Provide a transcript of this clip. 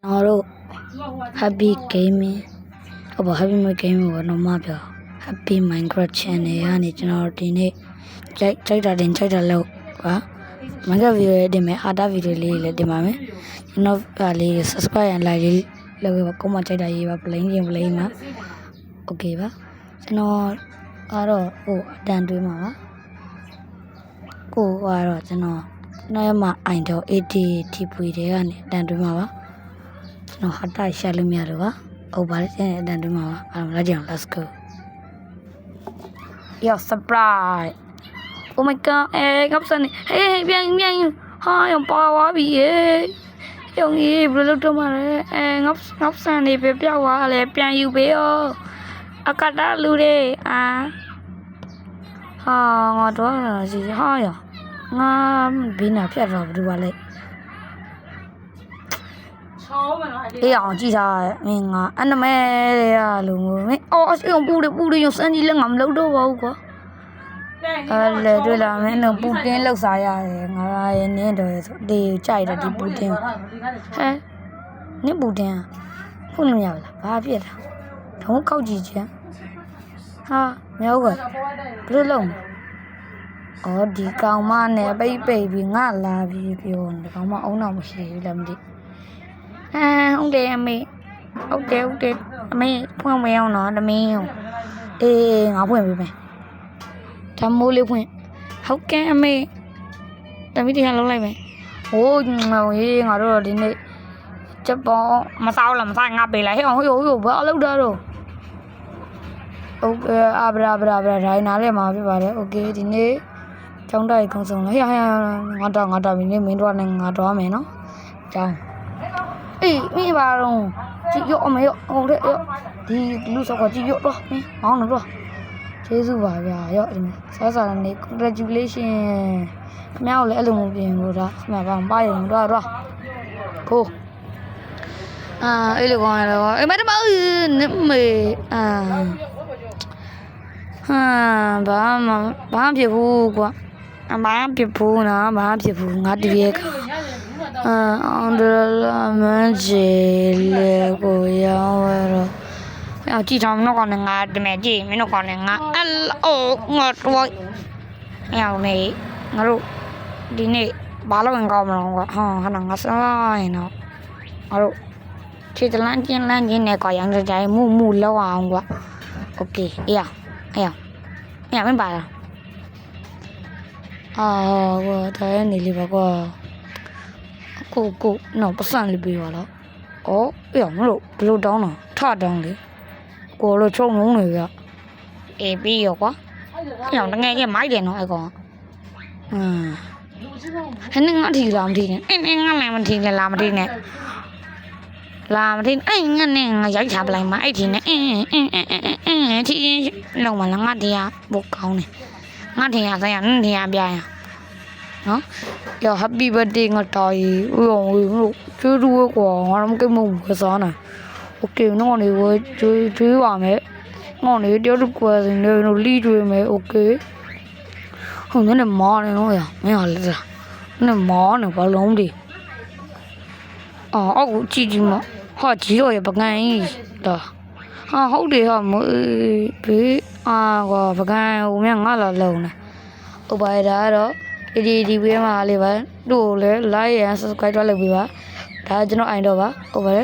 Noro happy gaming about having my game over no mapper happy Minecraft channel and it's not in it check that in check the low manga video de me other video le de mame you know subscribe and like le ko ma check da yi ba playing game play ma okay ba no aro oh dan twi ma ba ko aro chano no ma ain do 80 ti pui de ka ne dan twi ma ba no hata sha lu mya lo ba oh ba le dan twi ma ba let's go yo surprise oh my god ngóc xanh này hey bien hai ông pa quá bị ông gì vừa lúc đó mà ngóc xanh này bé béo quá là bien yêu bé cái đó lưu đi ngọt đó là gì hai bị nào phải rồi đi qua lại chỉ là mình anh mẹ luôn mấy ông bu đi dùng xanh gì là ngậm lâu đâu vào quá leတွေ့လာမယ်နော်ပူတင်းလောက်စားရတယ်ငါရဲ့နင်းတော့ဒီကြိုက်တယ်ဒီပူတင်းဟဲ့နင်းပူတင်းဖုန်းလို့ရလားဘာဖြစ်တာထုံးခောက်ကြည့်ချင်းဟာမြောက်ကဘယ်လိုလုပ်ဩဒီကောင်မနဲ့ပိတ်ပြီးငါလာပြီးပြောဒီကောင်မအုံတော့မရှိဘူးလားမသိဟုတ်တယ်အမေဟုတ်တယ်အမေဖွင့်မရအောင်နော်တမင်းအေးငါဖွင့်ပေးမယ်ทำโมเลยพุ่งเขาแกไม่แต่ไม่ได้ทำอะไรไหมโอ้ยงาดูดิเนี่ยจะบอกมาเศร้าละมาสร้างงานไปเลยให้โอ้ยบ้าแล้วเด้อโอเคอาบราได้น่าเลยมาพี่บ้านโอเคดิเนี่ยจังได้คงส่งเลยให้งาดามีเนี่ยมีตัวนึงงาดามีเนาะจังมีบ้าลงจีโยไม่โยโอ้เด้อดีลูกสาวก็จีโยด้วยนี่น้องหนูด้วยကျေးဇူးပါဗျာရော့ဒီမှာစားနေ congratulation ခင်ဗျားကိုလည်းအဲ့လိုမျိုးပြင်လို့ဒါခင်ဗျားဘာမှပါရင်တော့ကိုအဲ့လိုကောင်းရတော့မတမနမေဘာမှဖြစ်ဘူးကွာဘာမှဖြစ်ဘူးနော်ဘာမှဖြစ်ဘူးငါတည်းရဲ့အောင်ဒလာမဂျေလေကိုရောင်းရတော့ကြည့်ထားမင်းတို့ကောင်းနေငါတမဲကြည့်မင်းတို့ကောင်းနေငါငါတော့အောင်နေငါတို့ဒီနေ့ဘာလို့ဝင်ကောင်းမလို့ကွာဟာငါစားရင်တော့ငါတို့ခြေတလန်းကျင်းနဲ့ကွာရောင်ကြိုင်မှုလောက်အောင်ကွာโอเคအေးရမင်းပါလားကွာတိုင်းနေလေးပါကွာကိုနော်ပတ်စံလေးပေးပါလားအေးမလို့ဘယ်လိုတောင်းတော့ထတောင်းလေကိုလိုချုံလုံးနေရအေးပြီးရောကွာအဲ့တော့ငယ်မိုက်တယ်နော်အဲ့ကောင်ဟင်းငါထီလာမထီနဲ့အဲ့ငါလည်းမထီနဲ့လာမထီနဲ့အဲ့ငါနဲ့ငါရိုက်ချပလိုက်မှာအဲ့ထီနဲ့ထီလုံးမလားငါတရားဘုတ်ကောင်းတယ်ငါတရားဆိုင်ရနင်းတရားပြရနော်ရော happy birthday ငါတော်ရီဦးလို့ကျူးတူကွာငါတော့ကိမဘူးစားနေโอเคน้องนี่เว้ยကျွေးပါမယ်น้องนี่တယောက်တစ်ကွယ်စင်နေလို့လီကျွေးမယ်โอเคဟုတ်နေမောနေတော့ရမင်းဟာလက်လားနေမောနေဘာလုံးဒီအခုကြည့်မဟာကြီးတော့ရပကန်းကြီးတော့ဟုတ်တယ်ဟာမဘေးကွာပကန်းဟိုမြငါလာလုံးနေဥပါရတော့ဒီဝေးမှာလေးပါတို့လည်း like and subscribe လုပ်ပေးပါဒါကျွန်တော်အိုင်တော့ပါဥပါရ